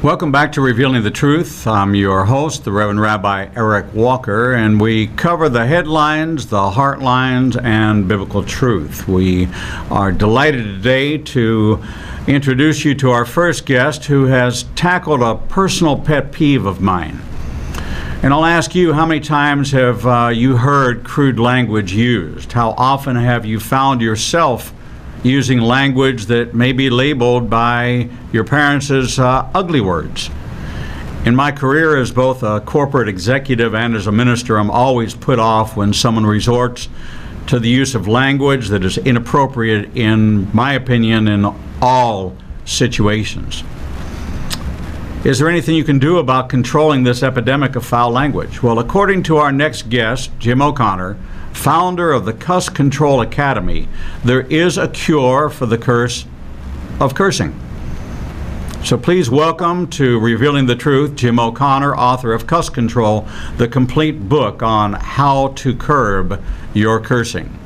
Welcome back to Revealing the Truth. I'm your host, the Reverend Rabbi Eric Walker, and we cover the headlines, the heartlines, and biblical truth. We are delighted today to introduce you to our first guest who has tackled a personal pet peeve of mine. And I'll ask you, how many times have you heard crude language used? How often have you found yourself using language that may be labeled by your parents as ugly words? In my career as both a corporate executive and as a minister, I'm always put off when someone resorts to the use of language that is inappropriate, in my opinion, in all situations. Is there anything you can do about controlling this epidemic of foul language? Well, according to our next guest, Jim O'Connor, founder of the Cuss Control Academy, there is a cure for the curse of cursing. So please welcome to Revealing the Truth, Jim O'Connor, author of Cuss Control, the complete book on how to curb your cursing.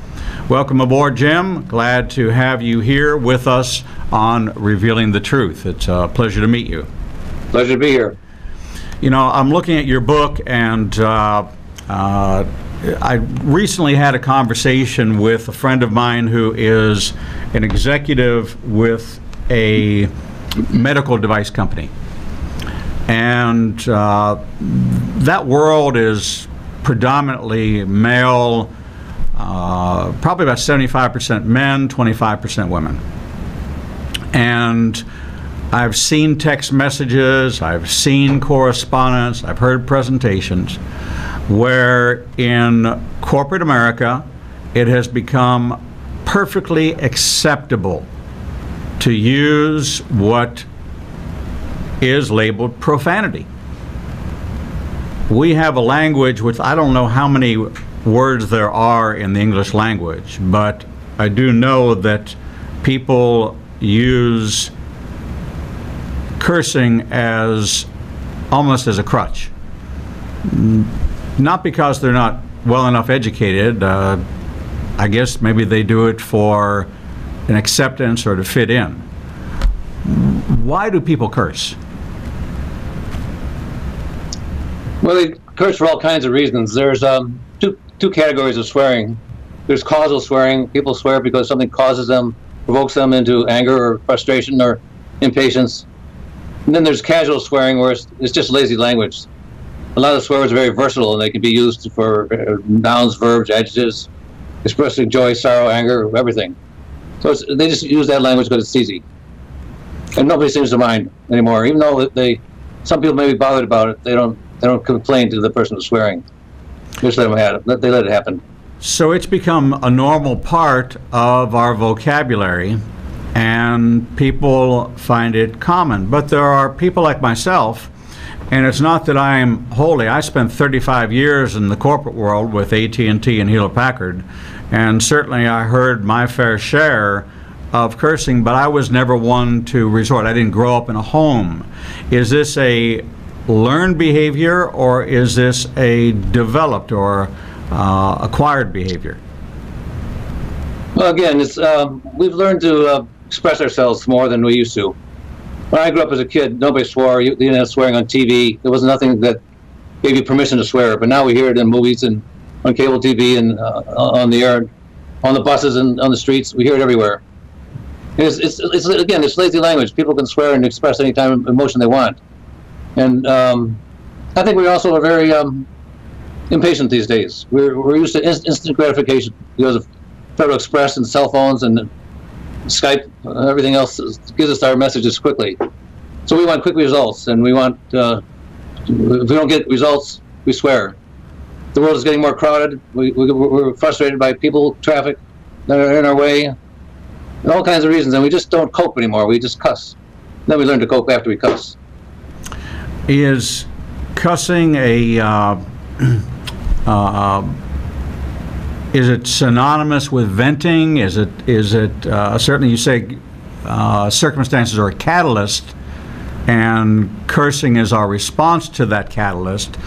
Welcome aboard, Jim. Glad to have you here with us on Revealing the Truth. It's a pleasure to meet you. Pleasure to be here. You know, I'm looking at your book, and I recently had a conversation with a friend of mine who is an executive with a medical device company. And that world is predominantly male, probably about 75% men, 25% women. And I've seen text messages, I've seen correspondence, I've heard presentations where in corporate America it has become perfectly acceptable to use what is labeled profanity. We have a language with, I don't know how many words there are in the English language, but I do know that people use cursing as almost as a crutch. Not because they're not well enough educated. I guess maybe they do it for an acceptance or to fit in. Why do people curse? Well, they curse for all kinds of reasons. There's two categories of swearing. There's causal swearing. People swear because something causes them, provokes them into anger or frustration or impatience. And then there's casual swearing, where it's just lazy language. A lot of swear words are very versatile, and they can be used for nouns, verbs, adjectives, expressing joy, sorrow, anger, everything. So they just use that language because it's easy. And nobody seems to mind anymore. Even though some people may be bothered about it, they don't complain to the person who's swearing. Just let them have it. They let it happen. So it's become a normal part of our vocabulary, and people find it common. But there are people like myself, and it's not that I'm holy. I spent 35 years in the corporate world with AT&T and Hewlett-Packard, and certainly I heard my fair share of cursing, but I was never one to resort. I didn't grow up in a home. Is this a learned behavior, or is this a developed or acquired behavior? Well, again, we've learned to express ourselves more than we used to. When I grew up as a kid, nobody swore. You didn't have swearing on TV. There was nothing that gave you permission to swear. But now we hear it in movies and on cable TV and on the air, on the buses and on the streets. We hear it everywhere. And it's lazy language. People can swear and express any kind of emotion they want. And I think we also are very impatient these days. We're used to instant gratification because of Federal Express and cell phones and Skype, everything else gives us our messages quickly. So we want quick results, and we want, if we don't get results, we swear. The world is getting more crowded. We're frustrated by people, traffic that are in our way, and all kinds of reasons, and we just don't cope anymore. We just cuss. Then we learn to cope after we cuss. Is cussing is it synonymous with venting? Is it certainly you say circumstances are a catalyst, and cursing is our response to that catalyst.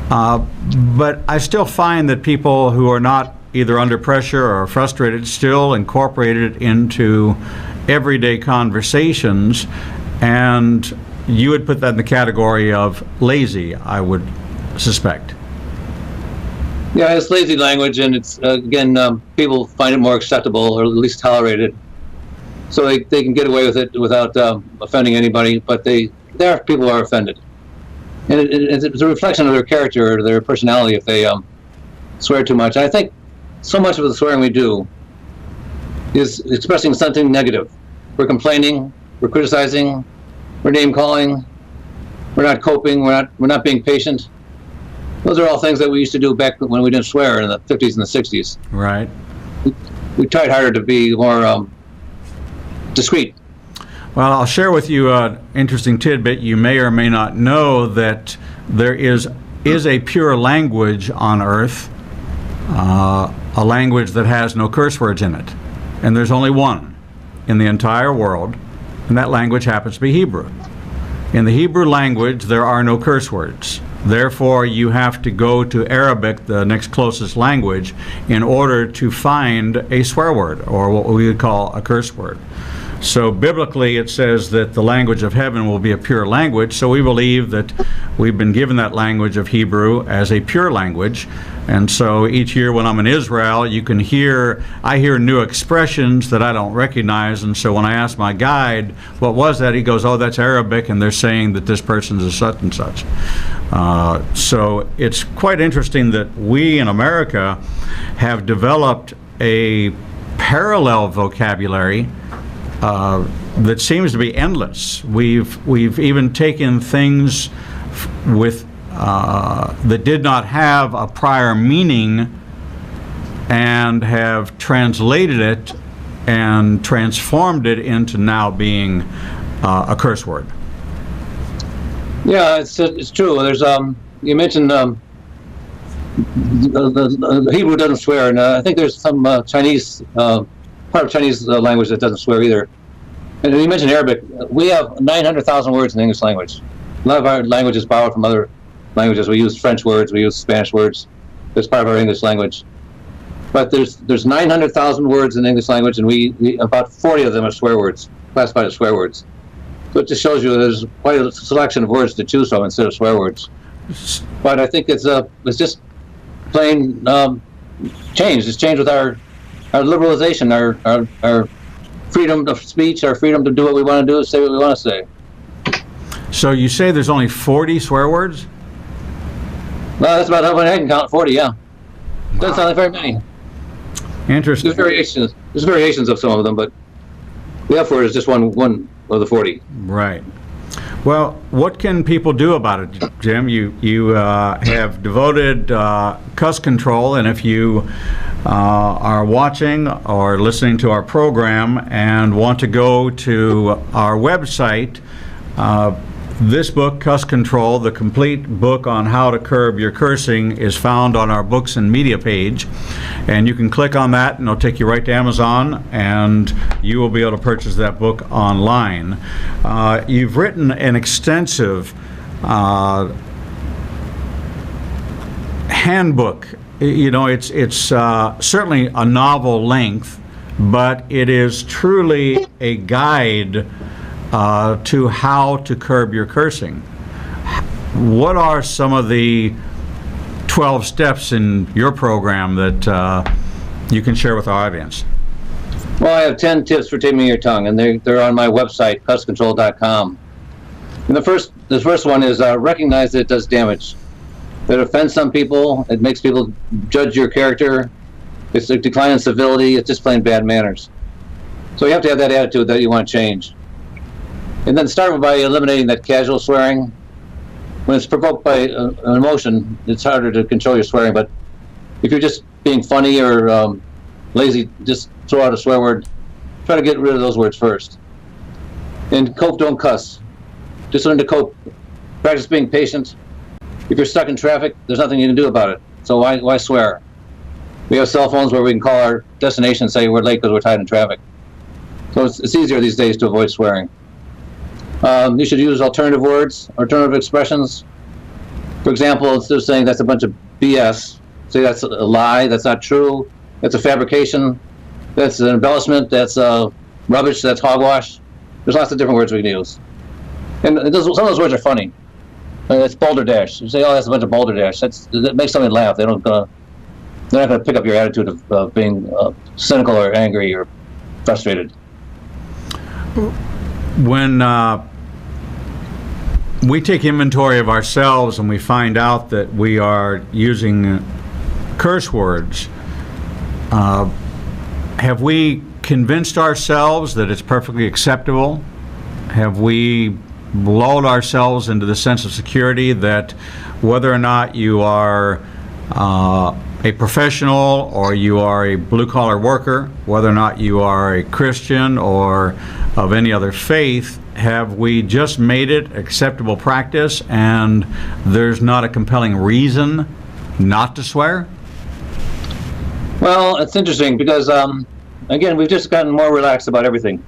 But I still find that people who are not either under pressure or frustrated still incorporate it into everyday conversations. and you would put that in the category of lazy, I would suspect. Yeah, it's lazy language, and it's again, people find it more acceptable, or at least tolerated, so they can get away with it without offending anybody. But there are people who are offended, and it's a reflection of their character or their personality if they swear too much. And I think so much of the swearing we do is expressing something negative. We're complaining, we're criticizing, we're name calling, we're not coping, we're not being patient. Those are all things that we used to do back when we didn't swear in the 50s and the 60s. Right. We tried harder to be more discreet. Well, I'll share with you an interesting tidbit. You may or may not know that there is a pure language on earth, a language that has no curse words in it. And there's only one in the entire world, and that language happens to be Hebrew. In the Hebrew language, there are no curse words. Therefore, you have to go to Arabic, the next closest language, in order to find a swear word, or what we would call a curse word. So biblically, it says that the language of heaven will be a pure language, so we believe that we've been given that language of Hebrew as a pure language. And so each year when I'm in Israel, I hear new expressions that I don't recognize. And so when I ask my guide, what was that? He goes, oh, that's Arabic, and they're saying that this person's a such and such. So it's quite interesting that we in America have developed a parallel vocabulary that seems to be endless. We've even taken things with that did not have a prior meaning and have translated it and transformed it into now being a curse word. Yeah, it's true. There's you mentioned the Hebrew doesn't swear, and I think there's some Chinese part of Chinese language that doesn't swear either. And you mentioned Arabic. We have 900,000 words in the English language. A lot of our language is borrowed from other languages. We use French words, we use Spanish words. That's part of our English language. But there's 900,000 words in the English language, and we about 40 of them are swear words, classified as swear words. So it just shows you there's quite a selection of words to choose from instead of swear words. But I think it's just plain changed. It's changed with our liberalization, our freedom of speech, our freedom to do what we want to do, say what we want to say. So you say there's only 40 swear words? Well, that's about how many I can count. 40, yeah. Doesn't sound like very many. Interesting. There's variations of some of them, but the F word is just one of the 40. Right. Well, what can people do about it, Jim? You have devoted cuss control, and if you are watching or listening to our program and want to go to our website, this book, Cuss Control, the complete book on how to curb your cursing, is found on our books and media page. And you can click on that and it'll take you right to Amazon, and you will be able to purchase that book online. You've written an extensive handbook. You know, it's certainly a novel length, but it is truly a guide to how to curb your cursing. What are some of the 12 steps in your program that you can share with our audience? Well, I have 10 tips for taming your tongue, and they're on my website, cusscontrol.com. And the first one is recognize that it does damage. That it offends some people. It makes people judge your character. It's a decline in civility. It's just plain bad manners. So you have to have that attitude that you want to change. And then start by eliminating that casual swearing. When it's provoked by an emotion, it's harder to control your swearing. But if you're just being funny or lazy, just throw out a swear word. Try to get rid of those words first. And cope, don't cuss. Just learn to cope. Practice being patient. If you're stuck in traffic, there's nothing you can do about it. So why swear? We have cell phones where we can call our destination and say we're late because we're tied in traffic. So it's easier these days to avoid swearing. You should use alternative words, alternative expressions. For example, instead of saying that's a bunch of BS, say that's a lie, that's not true, that's a fabrication, that's an embellishment, that's rubbish, that's hogwash. There's lots of different words we can use. And some of those words are funny. It's balderdash. You say, "Oh, that's a bunch of balderdash." That makes somebody laugh. They're not going to pick up your attitude of being cynical or angry or frustrated. When we take inventory of ourselves and we find out that we are using curse words, have we convinced ourselves that it's perfectly acceptable? Have we lulled ourselves into the sense of security that whether or not you are a professional or you are a blue-collar worker, whether or not you are a Christian or of any other faith, have we just made it acceptable practice and there's not a compelling reason not to swear? Well, it's interesting because, again, we've just gotten more relaxed about everything.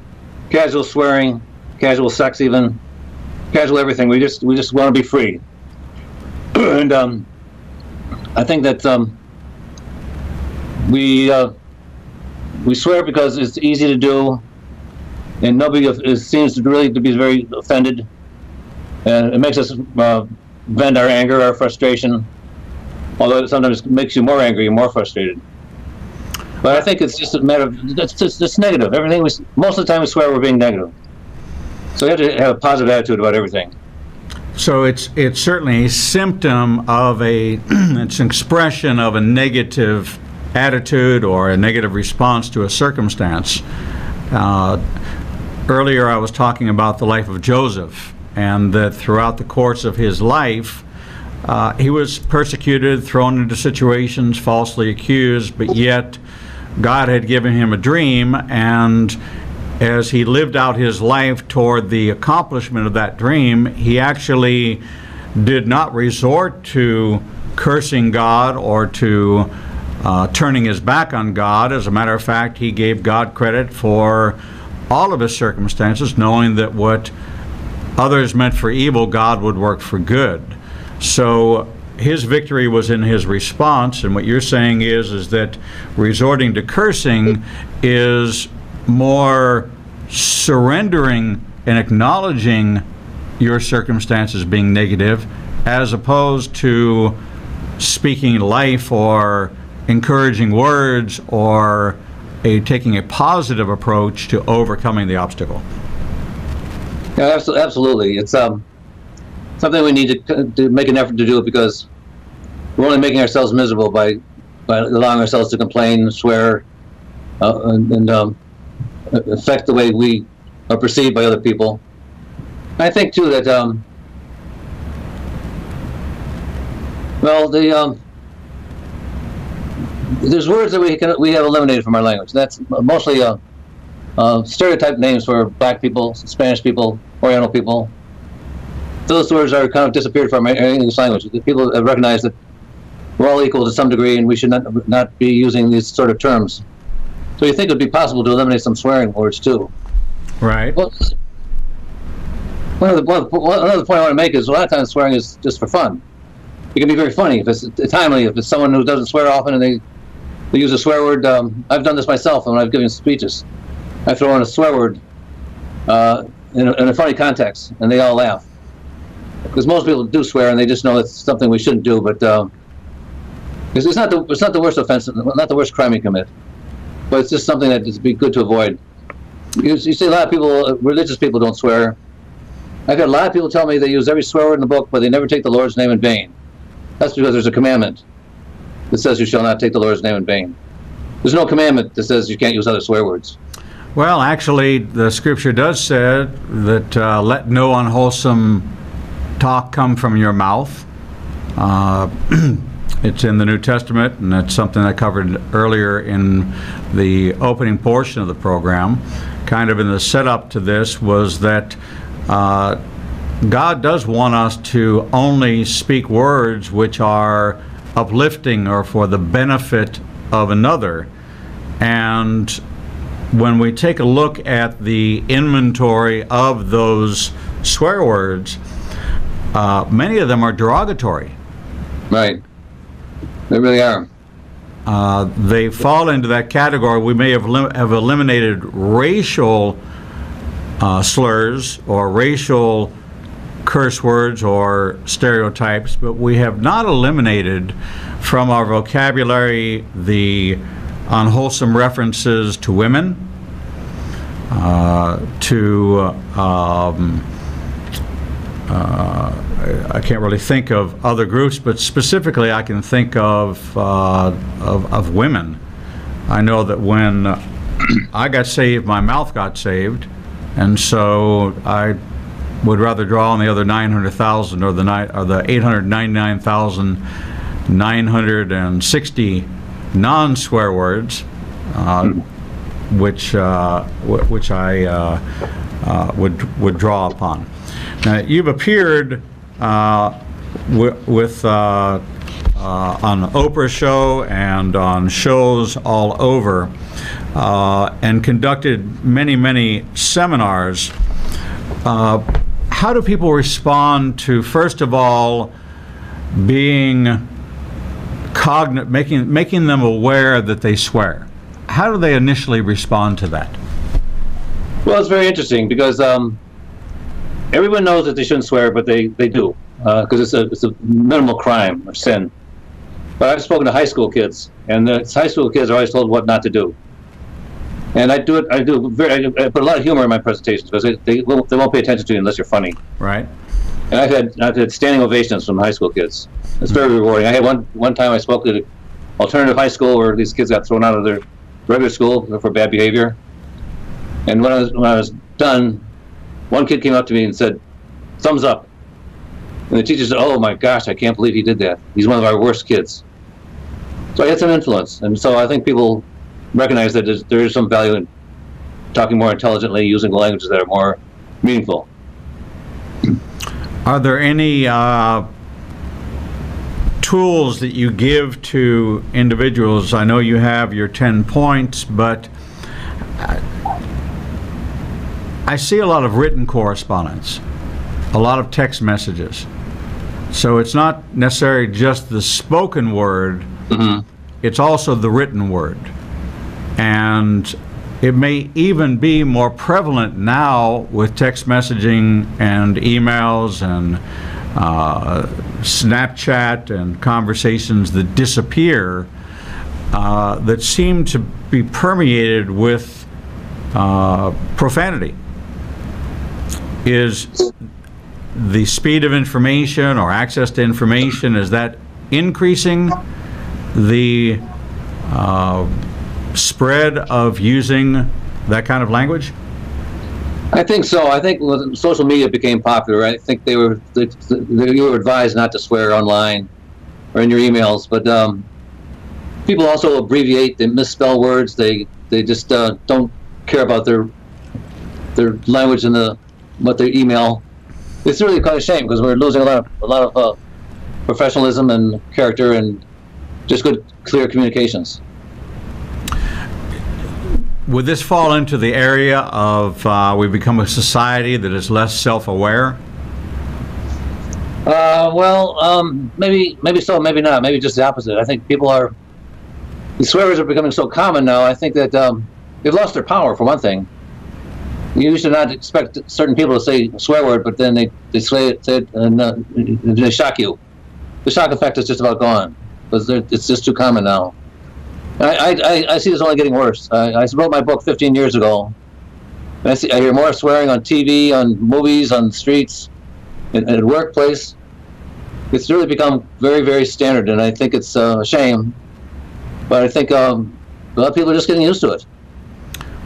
Casual swearing, casual sex even, casual everything. We just want to be free. And I think that we swear because it's easy to do, and nobody seems to really to be very offended, and it makes us vent our anger, our frustration. Although it sometimes makes you more angry and more frustrated. But I think it's just a matter of it's negative. Everything most of the time we swear we're being negative. So we have to have a positive attitude about everything. So it's certainly a symptom of it's an expression of a negative attitude or a negative response to a circumstance. Earlier I was talking about the life of Joseph, and that throughout the course of his life, he was persecuted, thrown into situations, falsely accused, but yet God had given him a dream, and as he lived out his life toward the accomplishment of that dream, he actually did not resort to cursing God or to turning his back on God. As a matter of fact, he gave God credit for all of his circumstances, knowing that what others meant for evil, God would work for good. So his victory was in his response, and what you're saying is that resorting to cursing is more surrendering and acknowledging your circumstances being negative, as opposed to speaking life or encouraging words or taking a positive approach to overcoming the obstacle. Yeah, absolutely. It's something we need to make an effort to do, because we're only making ourselves miserable by allowing ourselves to complain, swear, and affect the way we are perceived by other people. I think too that there's words that we have eliminated from our language. That's mostly stereotype names for black people, Spanish people, Oriental people. Those words are kind of disappeared from our English language. People have recognized that we're all equal to some degree, and we should not be using these sort of terms. So you think it would be possible to eliminate some swearing words too? Right. Well, another point I want to make is a lot of times swearing is just for fun. It can be very funny if it's timely. If it's someone who doesn't swear often and they use a swear word. I've done this myself when I've given speeches. I throw in a swear word in a funny context, and they all laugh. Because most people do swear, and they just know it's something we shouldn't do. But it's not the worst offense, not the worst crime you commit. But it's just something that would be good to avoid. You see a lot of people, religious people, don't swear. I've had a lot of people tell me they use every swear word in the book, but they never take the Lord's name in vain. That's because there's a commandment that says you shall not take the Lord's name in vain. There's no commandment that says you can't use other swear words. Well, actually, the scripture does say that let no unwholesome talk come from your mouth. It's in the New Testament, and it's something I covered earlier in the opening portion of the program. Kind of in the setup to this was that God does want us to only speak words which are uplifting or for the benefit of another. And when we take a look at the inventory of those swear words, many of them are derogatory. Right. They really are. They fall into that category. We may have eliminated racial slurs or racial curse words or stereotypes, but we have not eliminated from our vocabulary the unwholesome references to women, I can't really think of other groups, but specifically I can think of women. I know that when I got saved, my mouth got saved, and so I would rather draw on the other 900,000 or the 899,960 non-swear words, which I would draw upon. Now, you've appeared on Oprah's show and on shows all over, and conducted many seminars. How do people respond to, first of all, being making them aware that they swear? How do they initially respond to that? Well, it's very interesting because everyone knows that they shouldn't swear, but they do because it's a minimal crime or sin. But I've spoken to high school kids, and the high school kids are always told what not to do. And I put a lot of humor in my presentations because they won't pay attention to you unless you're funny. Right. And I've had standing ovations from high school kids. It's very rewarding. I had one time I spoke at an alternative high school where these kids got thrown out of their regular school for bad behavior. And when I was done, one kid came up to me and said, "Thumbs up." And the teacher said, "Oh my gosh, I can't believe he did that. He's one of our worst kids." So I had some influence, and so I think people recognize that there is some value in talking more intelligently, using languages that are more meaningful. Are there any tools that you give to individuals? I know you have your 10 points, but I see a lot of written correspondence, a lot of text messages. So it's not necessarily just the spoken word, it's also the written word. And it may even be more prevalent now with text messaging and emails and Snapchat and conversations that disappear, that seem to be permeated with profanity. Is the speed of information or access to information, is that increasing the spread of using that kind of language? I think so. I think when social media became popular, I think you were advised not to swear online or in your emails, but people also abbreviate, they misspell words, they just don't care about their language and what they email. It's really quite a shame because we're losing a lot of professionalism and character and just good, clear communications. Would this fall into the area of we've become a society that is less self-aware? Maybe so, maybe not. Maybe just the opposite. I think the swear words are becoming so common now. I think that they've lost their power, for one thing. You used to not expect certain people to say a swear word, but then they say it and they shock you. The shock effect is just about gone because it's just too common now. I see this only getting worse. I wrote my book 15 years ago. And I hear more swearing on TV, on movies, on the streets, at the workplace. It's really become very, very standard, and I think it's a shame. But I think a lot of people are just getting used to it.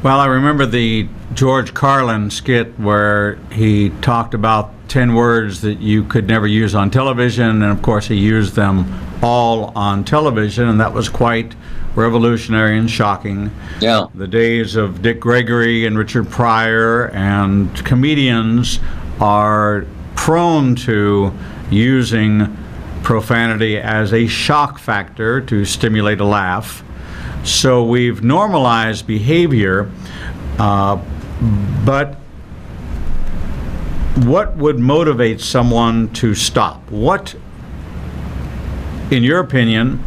Well, I remember the George Carlin skit where he talked about 10 words that you could never use on television, and of course he used them all on television, and that was quite revolutionary and shocking. Yeah. The days of Dick Gregory and Richard Pryor and comedians are prone to using profanity as a shock factor to stimulate a laugh. So we've normalized behavior, but what would motivate someone to stop? What, in your opinion,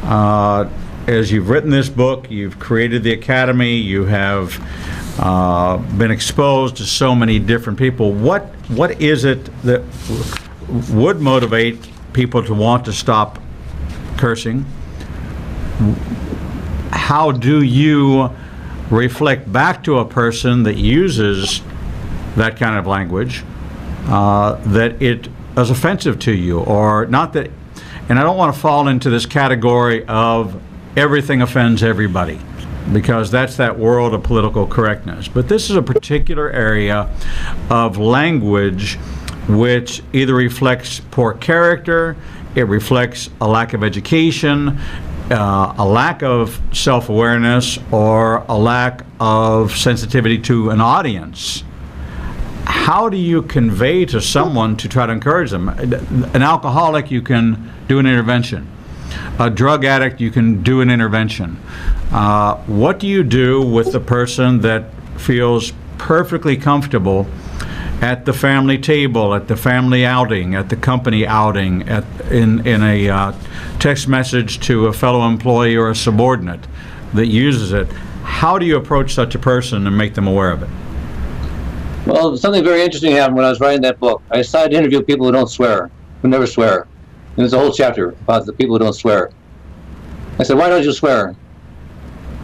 as you've written this book, you've created the Academy, you have been exposed to so many different people, what what is it that would motivate people to want to stop cursing? How do you reflect back to a person that uses that kind of language that it is offensive to you, or not that? And I don't want to fall into this category of everything offends everybody, because that's that world of political correctness. But this is a particular area of language which either reflects poor character, it reflects a lack of education, a lack of self-awareness, or a lack of sensitivity to an audience. How do you convey to someone to try to encourage them? An alcoholic, you can do an intervention. A drug addict, you can do an intervention. What do you do with the person that feels perfectly comfortable at the family table, at the family outing, at the company outing, in a text message to a fellow employee or a subordinate that uses it? How do you approach such a person and make them aware of it? Well, something very interesting happened when I was writing that book. I decided to interview people who don't swear, who never swear. And there's a whole chapter about the people who don't swear. I said, why don't you swear?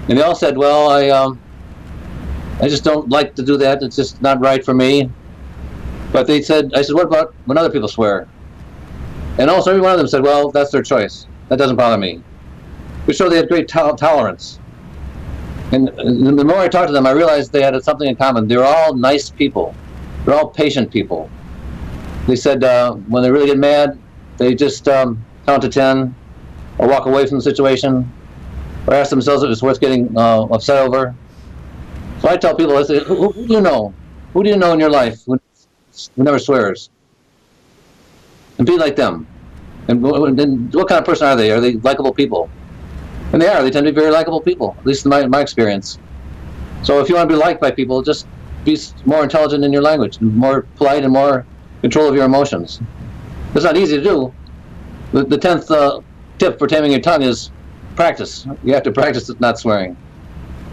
And they all said, well, I just don't like to do that. It's just not right for me. But I said, what about when other people swear? And also every one of them said, well, that's their choice. That doesn't bother me. Which showed they had great tolerance. And the more I talked to them, I realized they had something in common. They were all nice people. They're all patient people. They said when they really get mad, they just count to 10 or walk away from the situation or ask themselves if it's worth getting upset over. So I tell people, I say, who do you know? Who do you know in your life who never swears? And be like them. And what kind of person are they? Are they likable people? And they are. They tend to be very likable people, at least in my experience. So if you want to be liked by people, just be more intelligent in your language, more polite, and more control of your emotions. It's not easy to do. The 10th tip for taming your tongue is practice. You have to practice not swearing,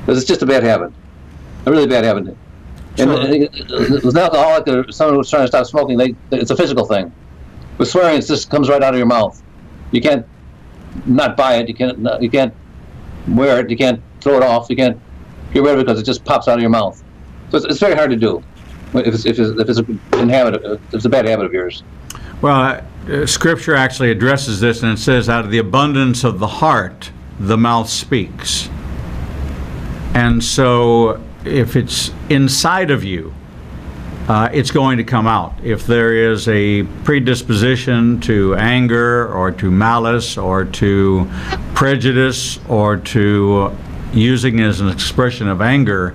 because it's just a bad habit, a really bad habit. And with an alcoholic or someone who's trying to stop smoking, it's a physical thing. With swearing, it just comes right out of your mouth. You can't not buy it. You can't wear it. You can't throw it off. You can't get rid of it because it just pops out of your mouth. So it's very hard to do if it's a bad habit of yours. Well, Scripture actually addresses this, and it says, out of the abundance of the heart, the mouth speaks. And so if it's inside of you, it's going to come out. If there is a predisposition to anger or to malice or to prejudice or to using it as an expression of anger,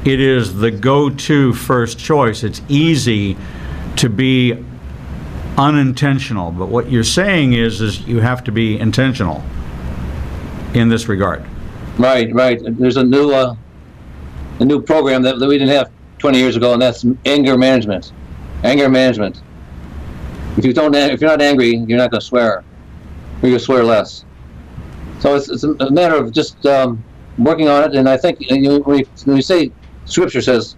it is the go-to first choice. It's easy to be unintentional, but what you're saying is you have to be intentional in this regard. Right. There's a new program that we didn't have 20 years ago, and that's anger management. Anger management. If you're not angry, you're not going to swear, or you'll swear less. So it's a matter of just working on it. And I think when you say Scripture says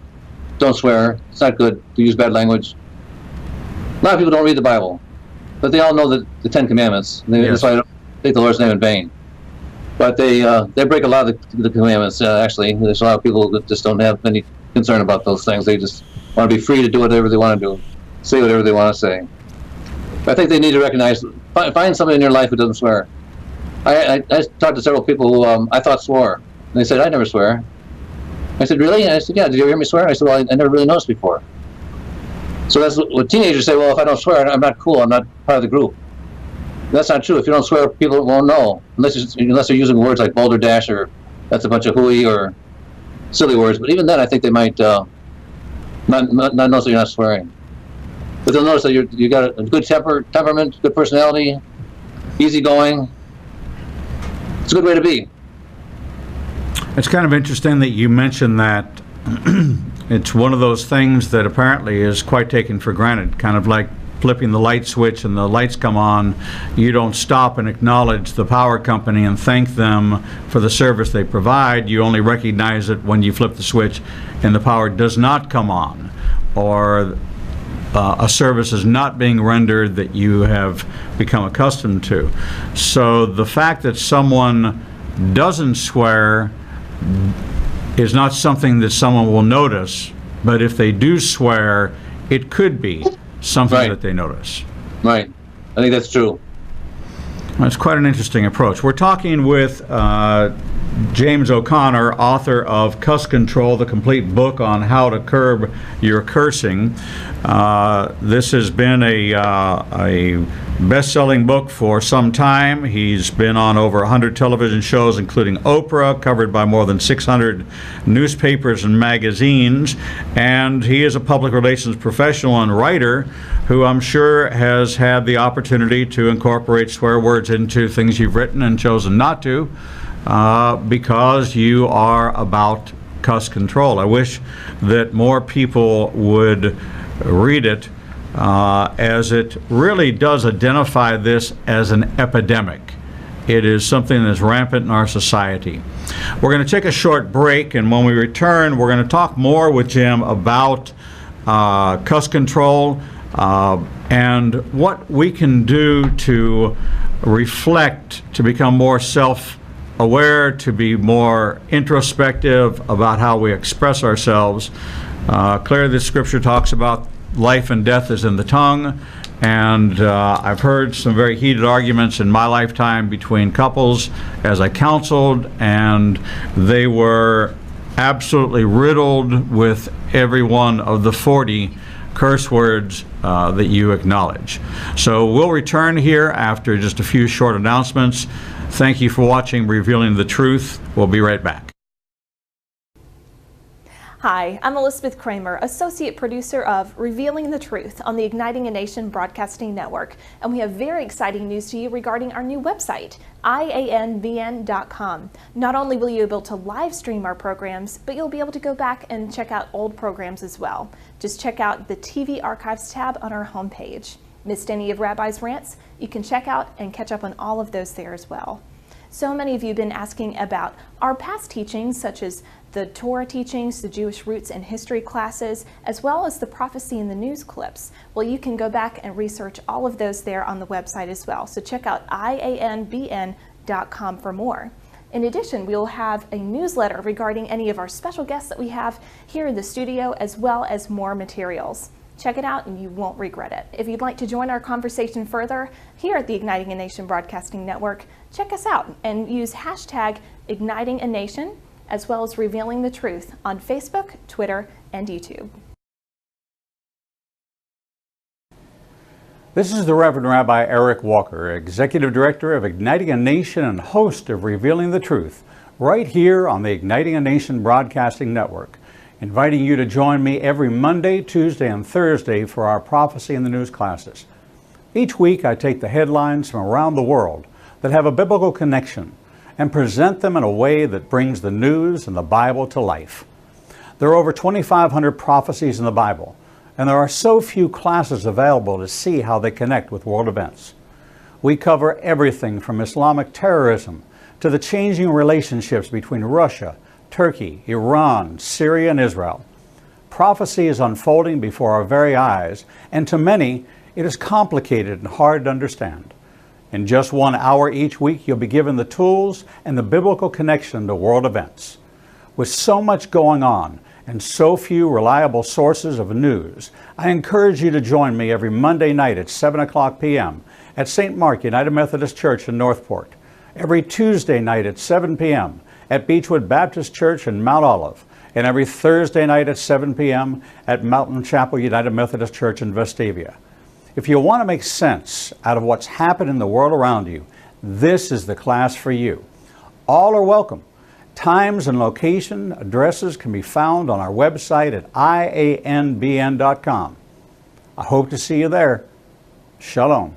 don't swear, it's not good to use bad language. A lot of people don't read the Bible, but they all know the 10 Commandments. That's why I don't take the Lord's name in vain. But they break a lot of the commandments. Actually, there's a lot of people that just don't have any concern about those things. They just want to be free to do whatever they want to do, say whatever they want to say. But I think they need to recognize, find somebody in your life who doesn't swear. I talked to several people who I thought swore, and they said, I never swear. I said, really? And I said, yeah, did you hear me swear? I said, well, I never really noticed before. So that's what teenagers say, well, if I don't swear, I'm not cool, I'm not part of the group. That's not true. If you don't swear, people won't know, unless you're using words like balderdash or that's a bunch of hooey or silly words. But even then, I think they might not notice that you're not swearing. But they'll notice that you got a good temperament, good personality, easygoing. It's a good way to be. It's kind of interesting that you mentioned that. It's one of those things that apparently is quite taken for granted, kind of like flipping the light switch and the lights come on. You don't stop and acknowledge the power company and thank them for the service they provide. You only recognize it when you flip the switch and the power does not come on, or a service is not being rendered that you have become accustomed to. So the fact that someone doesn't swear is not something that someone will notice, but if they do swear, it could be something Right. that they notice. Right. I think that's true. That's quite an interesting approach. We're talking with James O'Connor, author of Cuss Control, the complete book on how to curb your cursing. This has been a best-selling book for some time. He's been on over 100 television shows, including Oprah, covered by more than 600 newspapers and magazines, and he is a public relations professional and writer who I'm sure has had the opportunity to incorporate swear words into things you've written and chosen not to, because you are about cuss control. I wish that more people would read it, as it really does identify this as an epidemic. It is something that's rampant in our society. We're going to take a short break, and when we return, we're going to talk more with Jim about cuss control and what we can do to reflect, to become more self-aware, to be more introspective about how we express ourselves. Clearly, the scripture talks about life and death is in the tongue, and I've heard some very heated arguments in my lifetime between couples as I counseled, and they were absolutely riddled with every one of the 40 curse words that you acknowledge. So we'll return here after just a few short announcements. Thank you for watching Revealing the Truth. We'll be right back. Hi, I'm Elizabeth Kramer, Associate Producer of Revealing the Truth on the Igniting a Nation Broadcasting Network, and we have very exciting news to you regarding our new website, ianbn.com. Not only will you be able to live stream our programs, but you'll be able to go back and check out old programs as well. Just check out the TV Archives tab on our homepage. Missed any of Rabbi's rants? You can check out and catch up on all of those there as well. So many of you have been asking about our past teachings, such as the Torah teachings, the Jewish roots and history classes, as well as the prophecy and the news clips. Well, you can go back and research all of those there on the website as well. So check out ianbn.com for more. In addition, we'll have a newsletter regarding any of our special guests that we have here in the studio, as well as more materials. Check it out and you won't regret it. If you'd like to join our conversation further here at the Igniting a Nation Broadcasting Network, check us out and use hashtag Igniting a Nation, as well as Revealing the Truth on Facebook, Twitter, and YouTube. This is the Reverend Rabbi Eric Walker, Executive Director of Igniting a Nation and host of Revealing the Truth, right here on the Igniting a Nation Broadcasting Network, inviting you to join me every Monday, Tuesday, and Thursday for our prophecy and the news classes. Each week I take the headlines from around the world that have a biblical connection and present them in a way that brings the news and the Bible to life. There are over 2,500 prophecies in the Bible, and there are so few classes available to see how they connect with world events. We cover everything from Islamic terrorism to the changing relationships between Russia, Turkey, Iran, Syria, and Israel. Prophecy is unfolding before our very eyes, and to many, it is complicated and hard to understand. In just 1 hour each week, you'll be given the tools and the biblical connection to world events. With so much going on and so few reliable sources of news, I encourage you to join me every Monday night at 7 o'clock p.m. at St. Mark United Methodist Church in Northport, every Tuesday night at 7 p.m. at Beechwood Baptist Church in Mount Olive, and every Thursday night at 7 p.m. at Mountain Chapel United Methodist Church in Vestavia. If you want to make sense out of what's happened in the world around you, this is the class for you. All are welcome. Times and location addresses can be found on our website at ianbn.com. I hope to see you there. Shalom.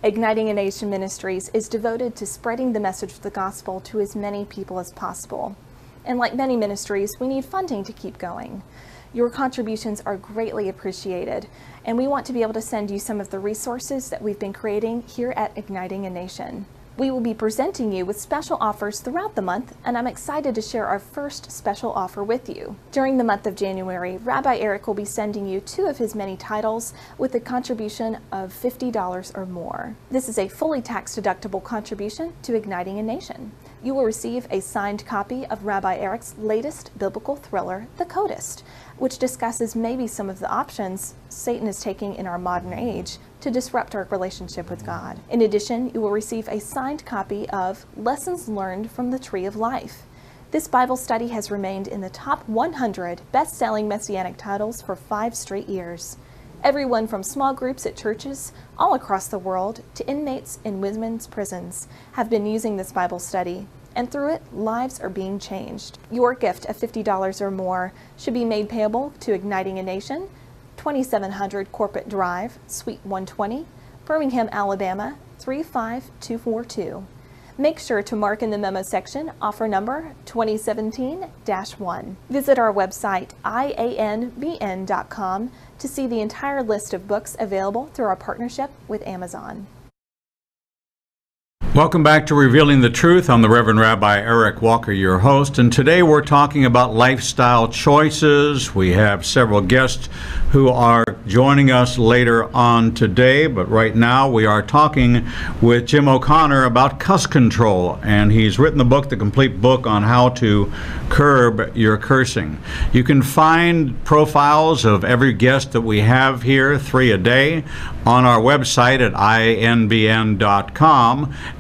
Igniting a Nation Ministries is devoted to spreading the message of the gospel to as many people as possible. And like many ministries, we need funding to keep going. Your contributions are greatly appreciated, and we want to be able to send you some of the resources that we've been creating here at Igniting a Nation. We will be presenting you with special offers throughout the month, and I'm excited to share our first special offer with you. During the month of January, Rabbi Eric will be sending you 2 of his many titles with a contribution of $50 or more. This is a fully tax-deductible contribution to Igniting a Nation. You will receive a signed copy of Rabbi Eric's latest biblical thriller, The Codist, which discusses maybe some of the options Satan is taking in our modern age to disrupt our relationship with God. In addition, you will receive a signed copy of Lessons Learned from the Tree of Life. This Bible study has remained in the top 100 best-selling Messianic titles for 5 straight years. Everyone from small groups at churches all across the world to inmates in women's prisons have been using this Bible study, and through it, lives are being changed. Your gift of $50 or more should be made payable to Igniting a Nation, 2700 Corporate Drive, Suite 120, Birmingham, Alabama, 35242. Make sure to mark in the memo section offer number 2017-1. Visit our website, ianbn.com, to see the entire list of books available through our partnership with Amazon. Welcome back to Revealing the Truth. I'm the Reverend Rabbi Eric Walker, your host, and today we're talking about lifestyle choices. We have several guests who are joining us later on today, but right now we are talking with Jim O'Connor about cuss control, and he's written the book, The Complete Book on How to Curb Your Cursing. You can find profiles of every guest that we have here, 3 a day, on our website at inbn.com,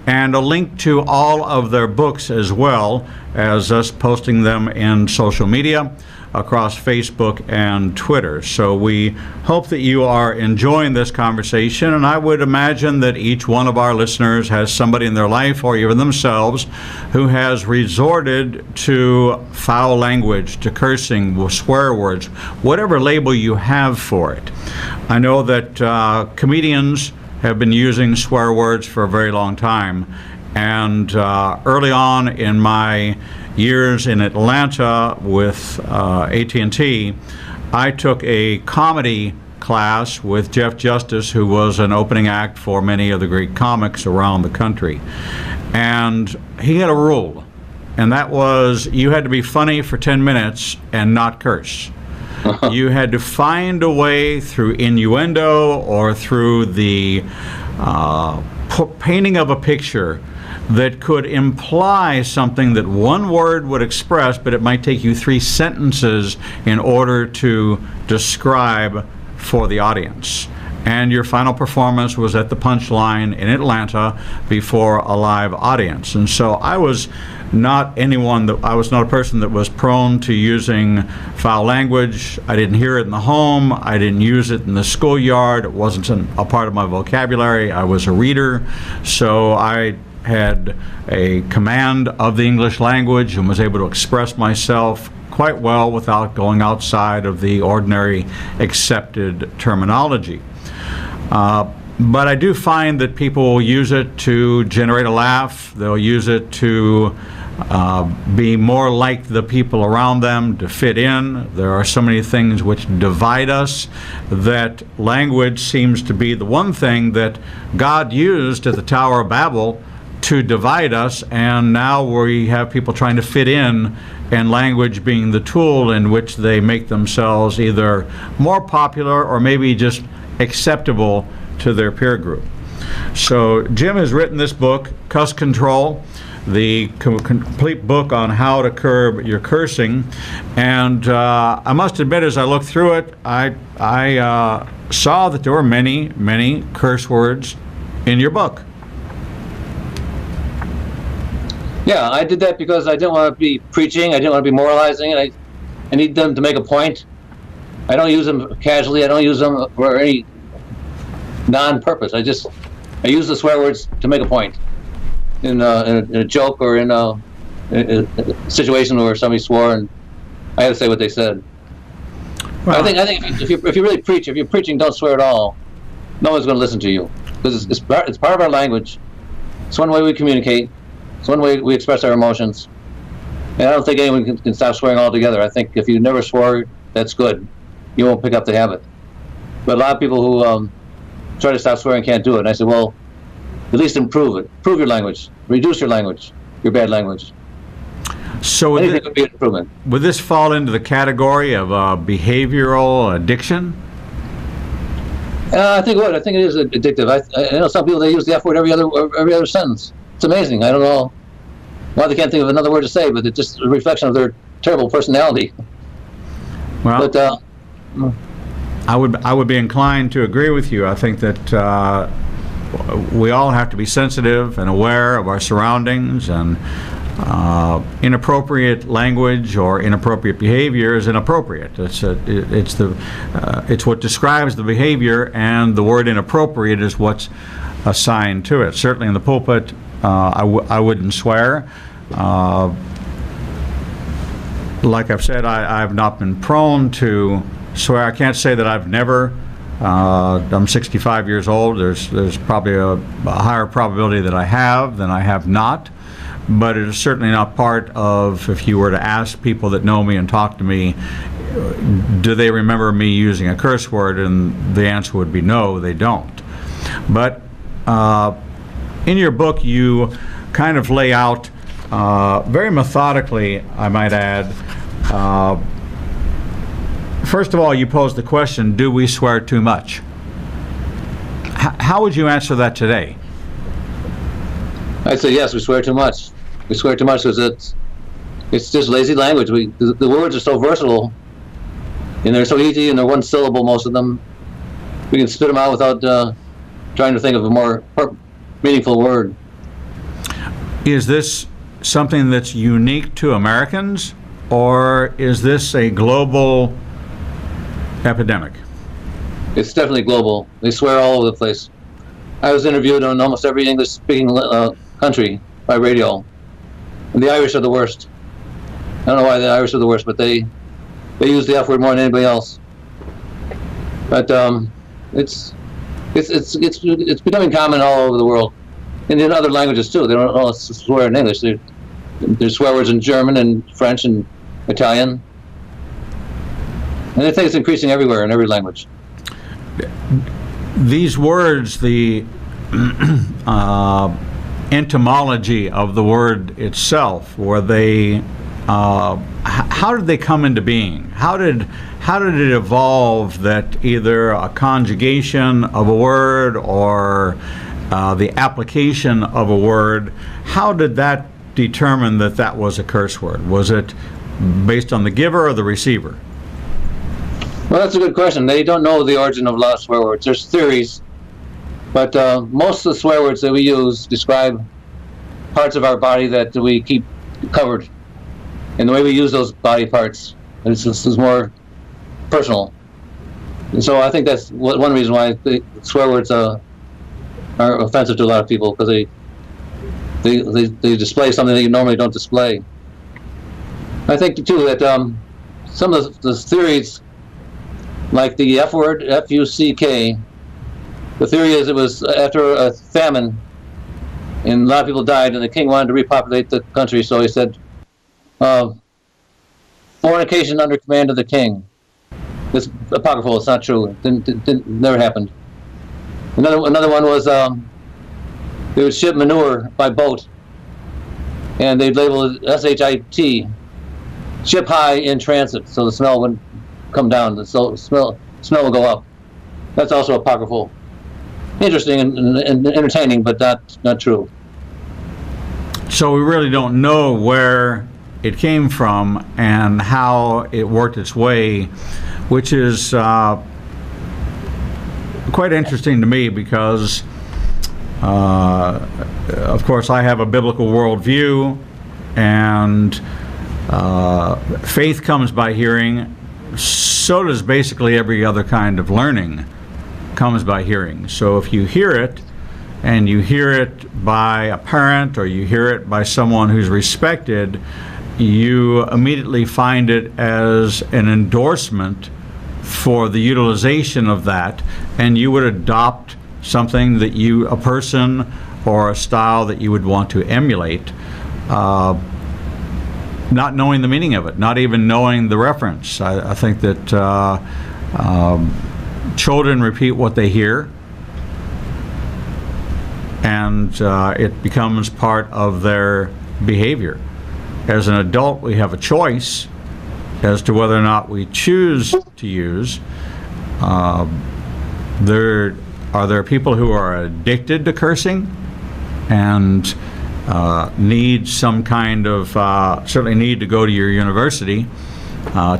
and a link to all of their books as well as us posting them in social media across Facebook and Twitter. So we hope that you are enjoying this conversation, and I would imagine that each one of our listeners has somebody in their life or even themselves who has resorted to foul language, to cursing, swear words, whatever label you have for it. I know that comedians have been using swear words for a very long time, and early on in my years in Atlanta with AT&T, I took a comedy class with Jeff Justice, who was an opening act for many of the great comics around the country. And he had a rule, and that was you had to be funny for 10 minutes and not curse. You had to find a way through innuendo or through the painting of a picture that could imply something that one word would express, but it might take you 3 sentences in order to describe for the audience. And your final performance was at the Punchline in Atlanta before a live audience. And so I was not a person that was prone to using foul language. I didn't hear it in the home. I didn't use it in the schoolyard. It wasn't a part of my vocabulary. I was a reader, so I had a command of the English language and was able to express myself quite well without going outside of the ordinary accepted terminology. But I do find that people will use it to generate a laugh. They'll use it to be more like the people around them, to fit in. There are so many things which divide us that language seems to be the one thing that God used at the Tower of Babel to divide us, and now we have people trying to fit in, and language being the tool in which they make themselves either more popular or maybe just acceptable to their peer group. So Jim has written this book, Cuss Control, the complete book on how to curb your cursing, and I must admit, as I looked through it, I saw that there were many, many curse words in your book. Yeah, I did that because I didn't want to be preaching. I didn't want to be moralizing. And I need them to make a point. I don't use them casually. I don't use them for any non-purpose. I use the swear words to make a point in a joke or in a situation where somebody swore and I had to say what they said. Well, I think if you really preach, if you're preaching, don't swear at all. No one's going to listen to you because it's part of our language. It's one way we communicate. It's one way we express our emotions. And I don't think anyone can stop swearing altogether. I think if you never swore, that's good. You won't pick up the habit. But a lot of people who try to stop swearing can't do it. And I said, well, at least improve it. Improve your language. Reduce your language, your bad language. So Anything would be an improvement. would this fall into the category of behavioral addiction? I think what I think it is addictive. I know some people, they use the F word every other sentence. It's amazing. I don't know why they can't think of another word to say, but it's just a reflection of their terrible personality. Well, But I would be inclined to agree with you. I think that we all have to be sensitive and aware of our surroundings, and inappropriate language or inappropriate behavior is inappropriate. It's what describes the behavior, and the word inappropriate is what's assigned to it. Certainly in the pulpit, I wouldn't swear. Like I've said, I've not been prone to swear. I can't say that I've never. I'm 65 years old. There's probably a higher probability that I have than I have not. But it is certainly not part of, if you were to ask people that know me and talk to me, do they remember me using a curse word? And the answer would be no, they don't. But in your book, you kind of lay out very methodically, I might add. First of all, you pose the question, do we swear too much? How would you answer that today? I'd say yes, we swear too much. We swear too much because it's just lazy language. The words are so versatile, and they're so easy, and they're one syllable, most of them. We can spit them out without trying to think of a more meaningful word. Is this something that's unique to Americans, or is this a global epidemic? It's definitely global. They swear all over the place. I was interviewed on almost every English-speaking country by radio. And the Irish are the worst. I don't know why the Irish are the worst, but they use the F word more than anybody else. But it's becoming common all over the world, and in other languages too. They don't all swear in English. There's swear words in German and French and Italian, and I think it's increasing everywhere in every language. These words, the etymology of the word itself, were they? How did they come into being? How did it evolve that either a conjugation of a word or the application of a word? How did that determine that that was a curse word? Was it based on the giver or the receiver? Well, that's a good question. They don't know the origin of a lot of swear words. There's theories, but most of the swear words that we use describe parts of our body that we keep covered. And the way we use those body parts is more personal. And so I think that's one reason why the swear words are offensive to a lot of people, because they display something that you normally don't display. I think too that some of the theories, like the F word, F-U-C-K, the theory is it was after a famine, and a lot of people died, and the king wanted to repopulate the country, so he said, fornication under command of the king. It's apocryphal, it's not true. It never happened. Another one was they would ship manure by boat, and they'd label it S-H-I-T, ship high in transit, so the smell wouldn't come down, the smell would go up. That's also apocryphal. Interesting and entertaining, but not true. So we really don't know where it came from and how it worked its way, which is quite interesting to me because, of course, I have a biblical worldview, and faith comes by hearing. So does basically every other kind of learning comes by hearing. So if you hear it, and you hear it by a parent or you hear it by someone who's respected, you immediately find it as an endorsement for the utilization of that, and you would adopt something that a person or a style that you would want to emulate, not knowing the meaning of it, not even knowing the reference. I think that children repeat what they hear, and it becomes part of their behavior. As an adult, we have a choice as to whether or not we choose to use. There are people who are addicted to cursing and need some kind of, certainly need to go to your university,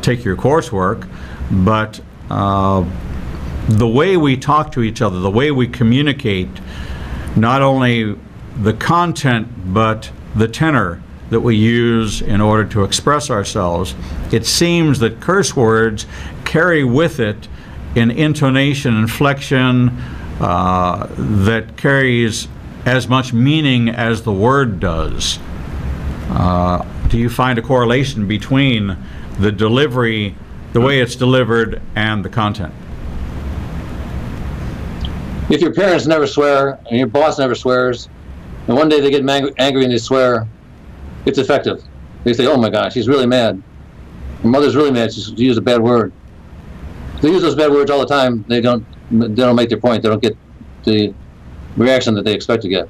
take your coursework, but the way we talk to each other, the way we communicate, not only the content but the tenor that we use in order to express ourselves, it seems that curse words carry with it an intonation, inflection that carries as much meaning as the word does. Do you find a correlation between the delivery, the way it's delivered, and the content? If your parents never swear and your boss never swears, and one day they get angry and they swear, it's effective. They say, "Oh my gosh, he's really mad. My mother's really mad. She used a bad word." They use those bad words all the time. They don't make their point. They don't get the reaction that they expect to get.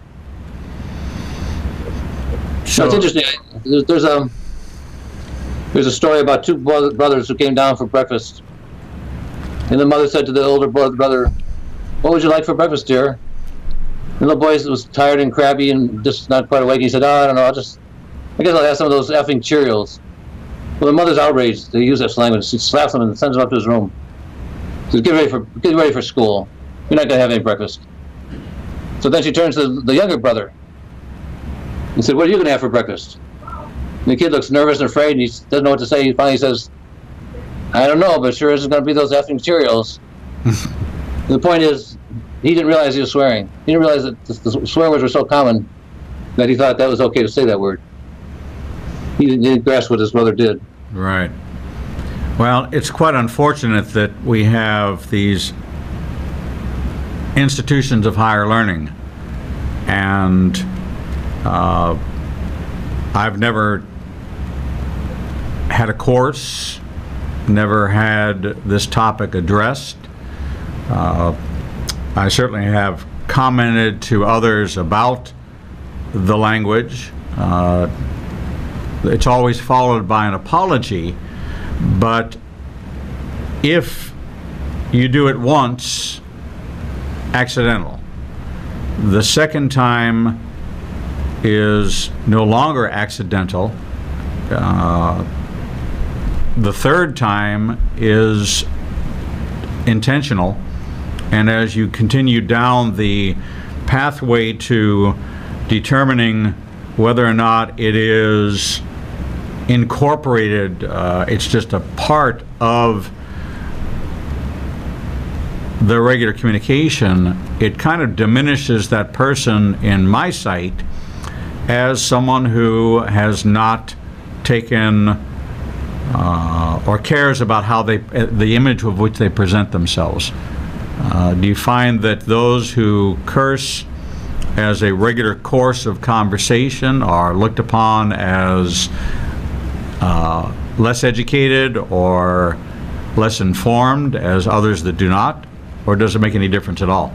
So it's interesting. There's a story about two brothers who came down for breakfast, and the mother said to the older brother, "What would you like for breakfast, dear?" And the little boy was tired and crabby and just not quite awake. He said, "Oh, I don't know. I guess I'll have some of those effing Cheerios." Well, the mother's outraged. They use that slang. She slaps him and sends him up to his room. She says, get ready for school. You're not going to have any breakfast." So then she turns to the younger brother and said, "What are you going to have for breakfast?" And the kid looks nervous and afraid, and he doesn't know what to say. He finally says, "I don't know, but sure isn't going to be those effing Cheerios." The point is, he didn't realize he was swearing. He didn't realize that the swear words were so common that he thought that was okay to say that word. He didn't grasp what his brother did. Right. Well, it's quite unfortunate that we have these institutions of higher learning, and I've never had a course, never had this topic addressed. I certainly have commented to others about the language. It's always followed by an apology, but if you do it once, accidental. The second time is no longer accidental. The third time is intentional, and as you continue down the pathway to determining whether or not it is incorporated, it's just a part of the regular communication, it kind of diminishes that person in my sight as someone who has not taken or cares about how the image with which they present themselves. Do you find that those who curse as a regular course of conversation are looked upon as less educated or less informed as others that do not? Or does it make any difference at all?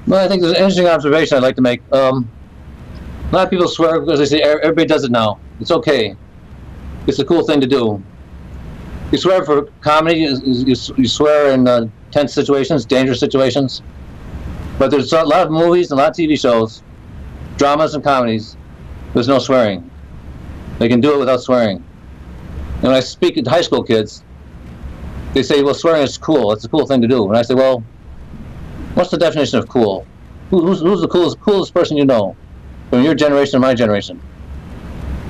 Well, I think there's an interesting observation I'd like to make. A lot of people swear because they say everybody does it now. It's okay. It's a cool thing to do. You swear for comedy, you swear in tense situations, dangerous situations. But there's a lot of movies and a lot of TV shows, dramas and comedies, there's no swearing. They can do it without swearing. And when I speak to high school kids, they say, well, swearing is cool. It's a cool thing to do. And I say, well, what's the definition of cool? Who's the coolest person you know from your generation or my generation?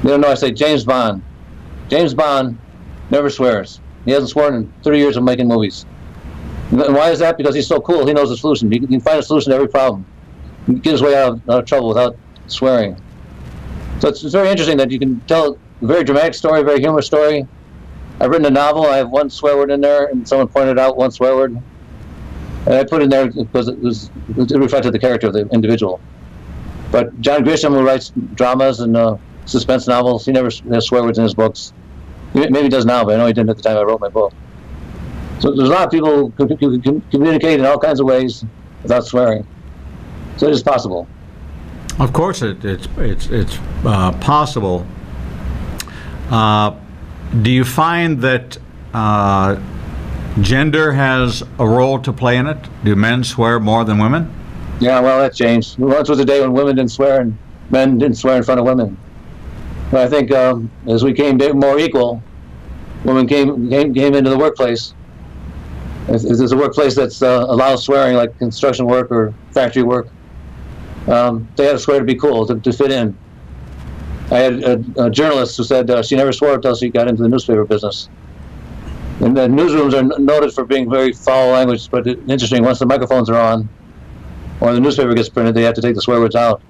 They don't know. I say, James Bond. James Bond never swears. He hasn't sworn in 30 years of making movies. And why is that? Because he's so cool. He knows the solution. He can find a solution to every problem. He can get his way out of trouble without swearing. So it's very interesting that you can tell a very dramatic story, a very humorous story. I've written a novel. I have one swear word in there, and someone pointed out one swear word. And I put it in there because it reflected the character of the individual. But John Grisham, who writes dramas and suspense novels, he never has swear words in his books. Maybe he does now, but I know he didn't at the time I wrote my book. So there's a lot of people who can communicate in all kinds of ways without swearing. So it is possible. Of course, it's possible. Do you find that gender has a role to play in it? Do men swear more than women? Yeah, well, that changed. Once was a day when women didn't swear and men didn't swear in front of women. But I think as we came more equal, women came into the workplace. If there's a workplace that allows swearing, like construction work or factory work, they had to swear to be cool, to fit in. I had a journalist who said she never swore until she got into the newspaper business. And the newsrooms are noted for being very foul language, but interesting, once the microphones are on, or the newspaper gets printed, they have to take the swear words out.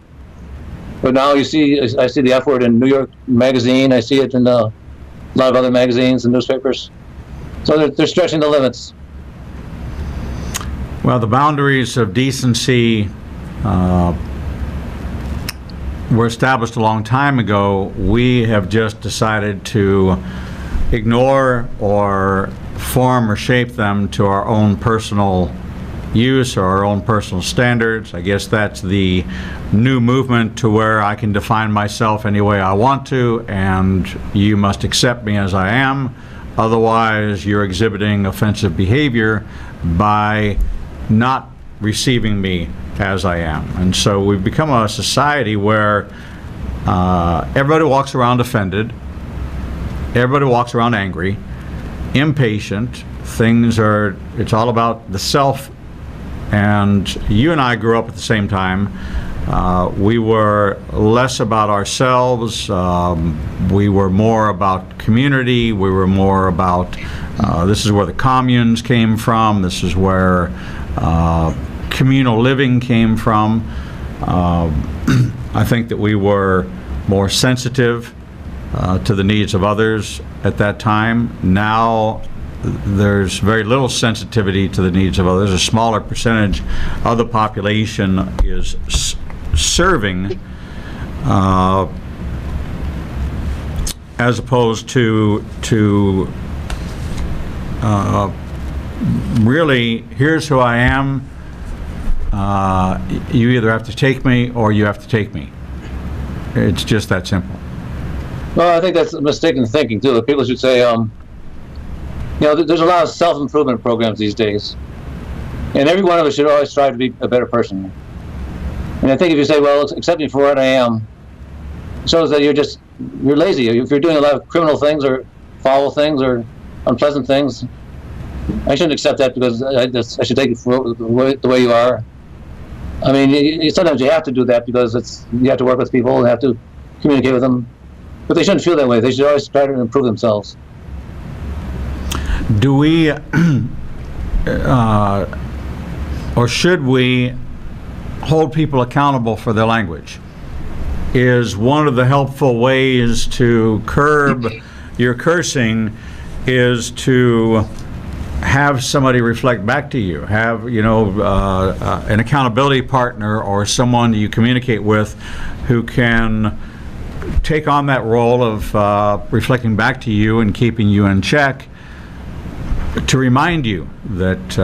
But now I see the F word in New York Magazine. I see it in a lot of other magazines and newspapers. So they're stretching the limits. Well, the boundaries of decency were established a long time ago. We have just decided to ignore or form or shape them to our own personal use or our own personal standards. I guess that's the new movement, to where I can define myself any way I want to, and you must accept me as I am. Otherwise, you're exhibiting offensive behavior by not receiving me as I am. And so we've become a society where everybody walks around offended, everybody walks around angry, impatient. It's all about the self. And you and I grew up at the same time. We were less about ourselves. We were more about community. We were more about, this is where the communes came from. This is where communal living came from. I think that we were more sensitive to the needs of others at that time. Now, there's very little sensitivity to the needs of others. A smaller percentage of the population is serving as opposed to really, here's who I am. You either have to take me or you have to take me. It's just that simple. Well, I think that's mistaken thinking too. People should say, there's a lot of self-improvement programs these days, and every one of us should always strive to be a better person. And I think if you say, well, accept me for what I am, it shows that you're lazy. If you're doing a lot of criminal things or foul things or unpleasant things, I shouldn't accept that because I should take it for the way you are. I mean, sometimes you have to do that because you have to work with people and have to communicate with them, but they shouldn't feel that way. They should always try to improve themselves. Do we, or should we, hold people accountable for their language? Is one of the helpful ways to curb your cursing is to have somebody reflect back to you, have an accountability partner or someone you communicate with who can take on that role of reflecting back to you and keeping you in check, to remind you that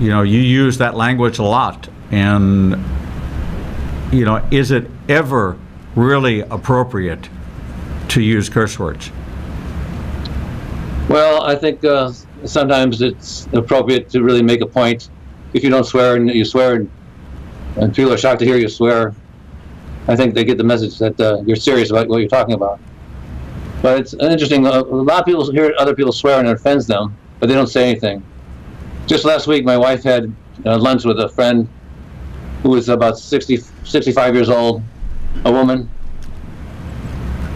you use that language a lot, and is it ever really appropriate to use curse words? Well, I think sometimes it's appropriate to really make a point. If you don't swear and you swear and people are shocked to hear you swear, I think they get the message that you're serious about what you're talking about. But it's interesting, a lot of people hear other people swear and it offends them, but they don't say anything. Just last week, my wife had lunch with a friend who was about 65 years old, a woman.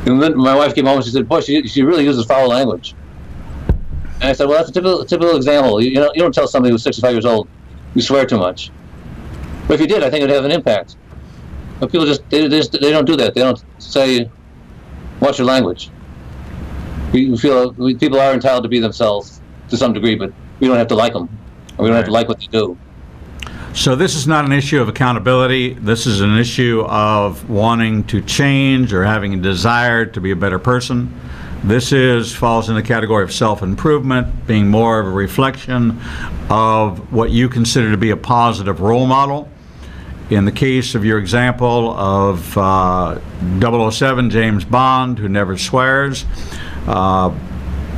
And then my wife came home and she said, boy, she really uses foul language. And I said, well, that's a typical example. You don't tell somebody who's 65 years old, you swear too much. But if you did, I think it would have an impact. But people they don't do that. They don't say, watch your language. People are entitled to be themselves to some degree, but we don't have to like them, or we don't have to like what they do. So this is not an issue of accountability. This is an issue of wanting to change or having a desire to be a better person. This falls in the category of self-improvement, being more of a reflection of what you consider to be a positive role model. in the case of your example of 007 James Bond, who never swears,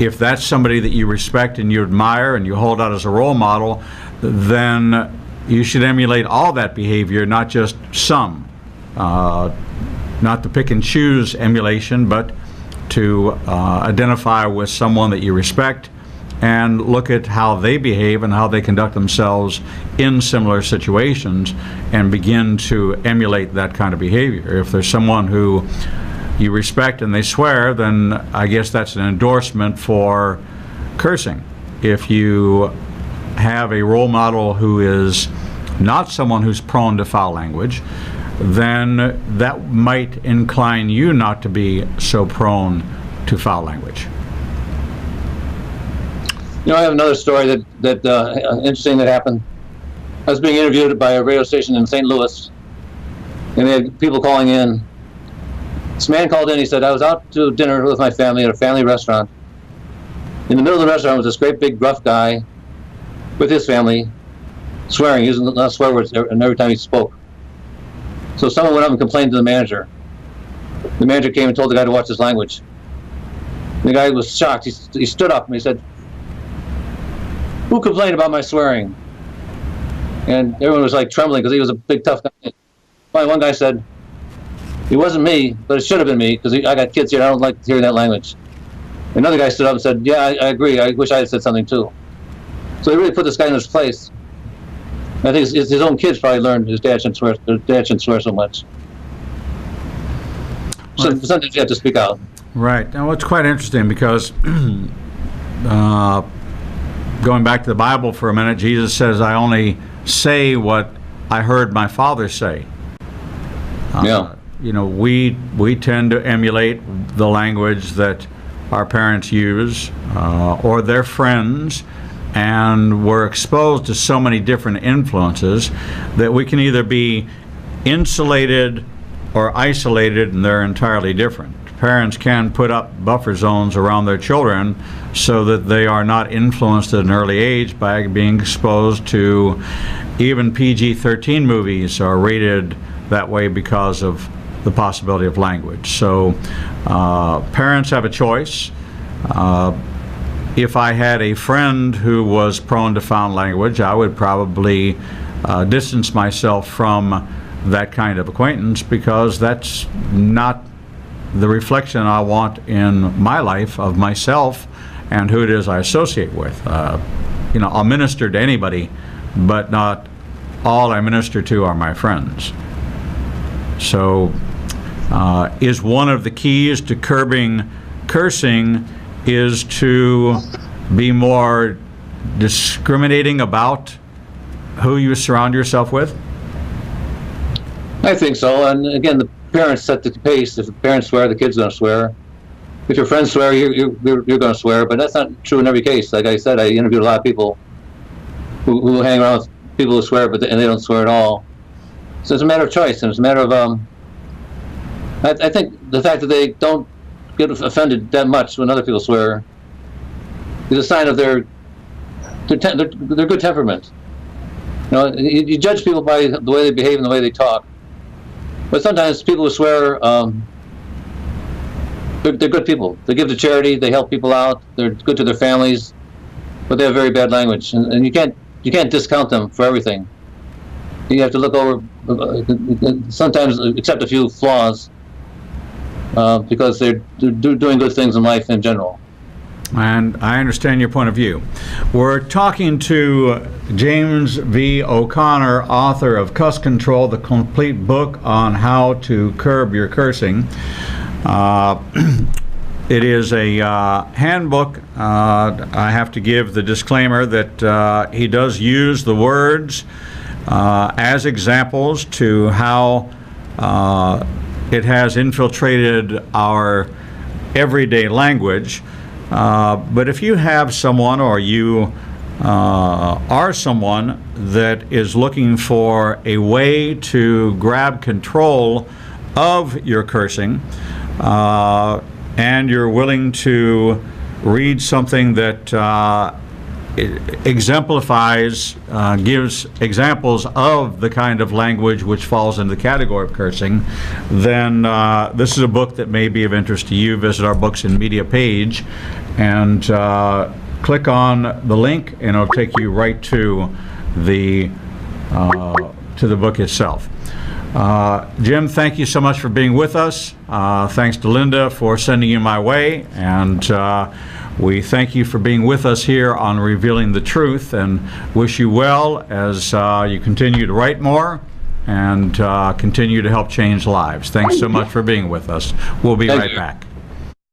if that's somebody that you respect and you admire and you hold out as a role model, then you should emulate all that behavior, not just some. Not to pick and choose emulation, but to identify with someone that you respect and look at how they behave and how they conduct themselves in similar situations and begin to emulate that kind of behavior. If there's someone who you respect and they swear, then I guess that's an endorsement for cursing. If you have a role model who is not someone who's prone to foul language, then that might incline you not to be so prone to foul language. You know, I have another story that interesting that happened. I was being interviewed by a radio station in St. Louis, and they had people calling in. This man called in. He said, I was out to dinner with my family at a family restaurant. In the middle of the restaurant was this great big gruff guy with his family, swearing, using not swear words every time he spoke. So someone went up and complained to the manager. The manager came and told the guy to watch his language. The guy was shocked. He stood up and he said, "Who complained about my swearing?" And everyone was like trembling because he was a big, tough guy. Finally, one guy said, "It wasn't me, but it should have been me because I got kids here and I don't like hearing that language." Another guy stood up and said, "Yeah, I agree. I wish I had said something too." So he really put this guy in his place. I think his own kids probably learned his dad shouldn't swear so much. So sometimes you have to speak out. Right. Now, it's quite interesting because going back to the Bible for a minute, Jesus says, "I only say what I heard my Father say." Yeah. You know, we tend to emulate the language that our parents use or their friends, and we're exposed to so many different influences that we can either be insulated or isolated, and they're entirely different. Parents can put up buffer zones around their children so that they are not influenced at an early age by being exposed to even PG-13 movies are rated that way because of the possibility of language. So parents have a choice. If I had a friend who was prone to foul language, I would probably distance myself from that kind of acquaintance because that's not the reflection I want in my life of myself and who it is I associate with. You know, I'll minister to anybody, but not all I minister to are my friends. So is one of the keys to curbing cursing is to be more discriminating about who you surround yourself with? I think so. And again, the parents set the pace. If the parents swear, the kid's going to swear. If your friends swear, you're going to swear. But that's not true in every case. Like I said, I interviewed a lot of people who hang around with people who swear, and they don't swear at all. So it's a matter of choice, and it's a matter of I think the fact that they don't get offended that much when other people swear is a sign of their good temperament. You know, you judge people by the way they behave and the way they talk. But sometimes people who swear, they're good people. They give to charity. They help people out. They're good to their families, but they have very bad language, and you can't discount them for everything. You have to look over, sometimes accept a few flaws, because they're doing good things in life in general. And I understand your point of view. We're talking to James V. O'Connor, author of Cuss Control, the complete book on how to curb your cursing. It is a handbook. I have to give the disclaimer that he does use the words as examples to how it has infiltrated our everyday language. But if you have someone, or you are someone that is looking for a way to grab control of your cursing, and you're willing to read something that exemplifies, gives examples of the kind of language which falls into the category of cursing, then this is a book that may be of interest to you. Visit our Books and Media page and click on the link, and it'll take you right to the book itself. Jim, thank you so much for being with us. Thanks to Linda for sending you my way, and we thank you for being with us here on Revealing the Truth, and wish you well as you continue to write more and continue to help change lives. Thanks so much for being with us. We'll be right back.